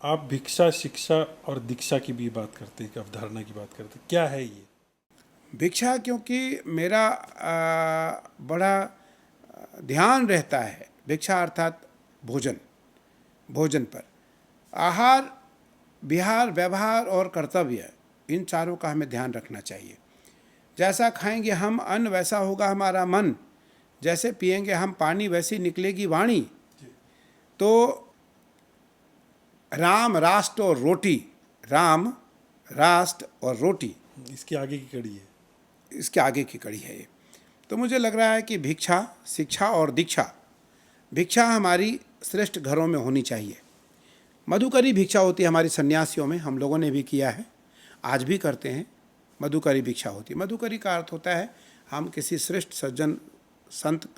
आप भिक्षा, शिक्षा और दीक्षा की भी बात करते हैं, अवधारणा की बात करते हैं, क्या है ये? भिक्षा, क्योंकि मेरा बड़ा ध्यान रहता है भिक्षा अर्थात भोजन, भोजन पर। आहार, विहार, व्यवहार और कर्तव्य, इन चारों का हमें ध्यान रखना चाहिए। जैसा खाएंगे हम अन्न वैसा होगा हमारा मन, जैसे पिएंगे हम पानी वैसी निकलेगी वाणी। तो राम, राष्ट्र और रोटी, राम, राष्ट्र और रोटी, इसकी आगे की कड़ी है। इसके आगे की कड़ी है ये। तो मुझे लग रहा है कि भिक्षा, शिक्षा और दीक्षा, भिक्षा हमारी श्रेष्ठ घरों में होनी चाहिए। मधुकरी भिक्षा होती है हमारी सन्यासियों में, हम लोगों ने भी किया है, आज भी करते हैं। मधुकरी भिक्षा होती है। मधुकरी का अर्थ होता है हम किसी श्रेष्ठ सज्जन संत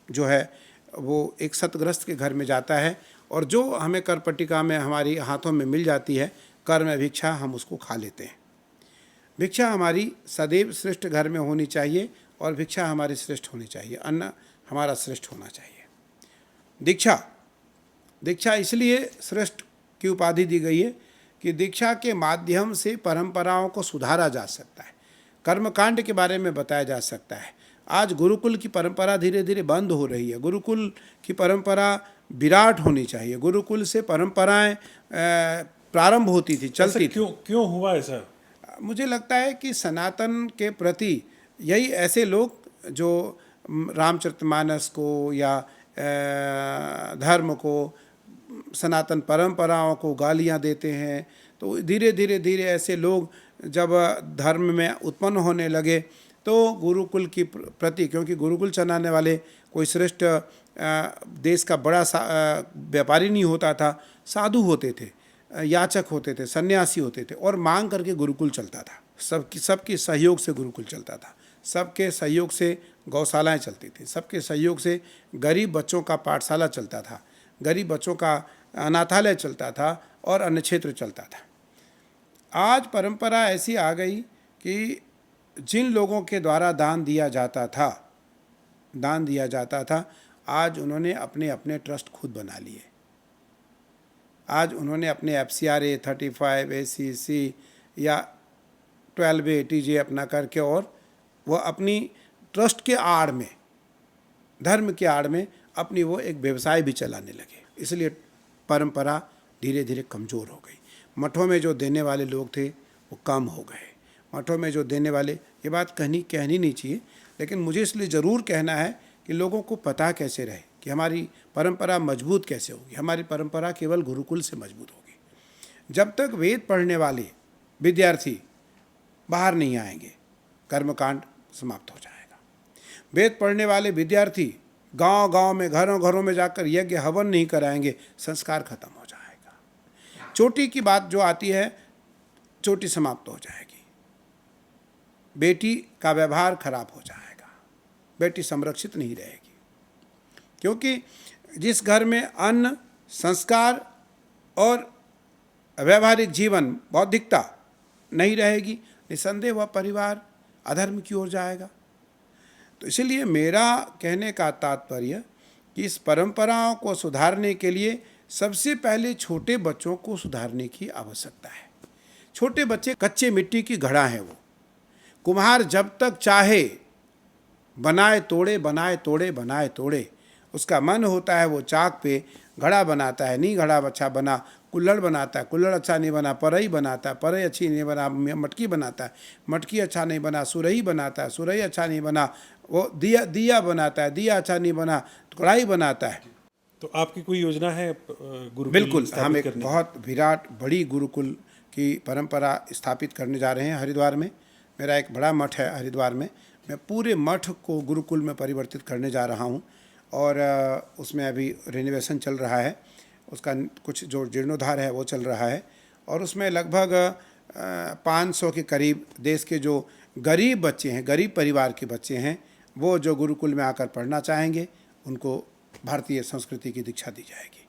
जो है वो एक सतग्रस्त के घर में जाता है और जो हमें करपटिका में हमारी हाथों में मिल जाती है, कर में भिक्षा, हम उसको खा लेते हैं। भिक्षा हमारी सदैव श्रेष्ठ घर में होनी चाहिए और भिक्षा हमारी श्रेष्ठ होनी चाहिए, अन्न हमारा श्रेष्ठ होना चाहिए। दीक्षा, दीक्षा इसलिए श्रेष्ठ की उपाधि दी गई है कि दीक्षा के माध्यम से परंपराओं को सुधारा जा सकता है, कर्मकांड के बारे में बताया जा सकता है। आज गुरुकुल की परंपरा धीरे धीरे बंद हो रही है। गुरुकुल की परंपरा विराट होनी चाहिए। गुरुकुल से परंपराएं प्रारंभ होती थी, चलती थी। क्यों हुआ ऐसा? मुझे लगता है कि सनातन के प्रति यही ऐसे लोग जो रामचरितमानस को या धर्म को, सनातन परंपराओं को गालियां देते हैं, तो धीरे धीरे धीरे ऐसे लोग जब धर्म में उत्पन्न होने लगे तो गुरुकुल की प्रति, क्योंकि गुरुकुल चलाने वाले कोई श्रेष्ठ देश का बड़ा व्यापारी नहीं होता था, साधु होते थे, याचक होते थे, सन्यासी होते थे, और मांग करके गुरुकुल चलता था। सबकी सहयोग से गुरुकुल चलता था, सबके सहयोग से गौशालाएं चलती थी, सबके सहयोग से गरीब बच्चों का पाठशाला चलता था, गरीब बच्चों का अनाथालय चलता था और अन्य क्षेत्र चलता था। आज परंपरा ऐसी आ गई कि जिन लोगों के द्वारा दान दिया जाता था, आज उन्होंने अपने अपने ट्रस्ट खुद बना लिए। आज उन्होंने अपने FCRA 35 ACC या 12 ATJ अपना करके, और वह अपनी ट्रस्ट के आड़ में, धर्म के आड़ में अपनी वो एक व्यवसाय भी चलाने लगे। इसलिए परंपरा धीरे धीरे कमज़ोर हो गई। मठों में जो देने वाले लोग थे वो कम हो गए। मठों में जो देने वाले, ये बात कहनी नहीं चाहिए, लेकिन मुझे इसलिए ज़रूर कहना है कि लोगों को पता कैसे रहे कि हमारी परंपरा मजबूत कैसे होगी। हमारी परंपरा केवल गुरुकुल से मजबूत होगी। जब तक वेद पढ़ने वाले विद्यार्थी बाहर नहीं आएंगे, कर्मकांड समाप्त हो जाएगा। वेद पढ़ने वाले विद्यार्थी गांव-गांव में, घरों-घरों में जाकर यज्ञ हवन नहीं कराएंगे, संस्कार खत्म हो जाएगा। चोटी की बात जो आती है, चोटी समाप्त हो जाएगी। बेटी का व्यवहार खराब हो जाएगा, बेटी संरक्षित नहीं रहेगी, क्योंकि जिस घर में अन्न, संस्कार और व्यवहारिक जीवन, बौद्धिकता नहीं रहेगी, निसंदेह वह परिवार अधर्म की ओर जाएगा। तो इसलिए मेरा कहने का तात्पर्य कि इस परंपराओं को सुधारने के लिए सबसे पहले छोटे बच्चों को सुधारने की आवश्यकता है। छोटे बच्चे कच्चे मिट्टी की घड़ा है। वो कुम्हार जब तक चाहे बनाए तोड़े, बनाए तोड़े, बनाए तोड़े, उसका मन होता है वो चाक पे घड़ा बनाता है, नहीं घड़ा अच्छा बना, कुल्हड़ बनाता है, कुल्हड़ अच्छा नहीं बना, परई बनाता है, परई अच्छी नहीं बना, मटकी बनाता है, मटकी अच्छा नहीं बना, सुरही बनाता है, सुरही अच्छा नहीं बना, वो दिया बनाता है, दिया अच्छा नहीं बना, कढ़ाई बनाता है। तो आपकी कोई योजना है गुरुकुल बिल्कुल, स्थापित हम एक करने की? बहुत विराट बड़ी गुरुकुल की परंपरा स्थापित करने जा रहे हैं हरिद्वार में। मेरा एक बड़ा मठ है हरिद्वार में, मैं पूरे मठ को गुरुकुल में परिवर्तित करने जा रहा हूँ, और उसमें अभी रिनोवेशन चल रहा है, उसका कुछ जो जीर्णोद्धार है वो चल रहा है, और उसमें लगभग 500 के करीब देश के जो गरीब बच्चे हैं, गरीब परिवार के बच्चे हैं, वो जो गुरुकुल में आकर पढ़ना चाहेंगे, उनको भारतीय संस्कृति की दीक्षा दी जाएगी।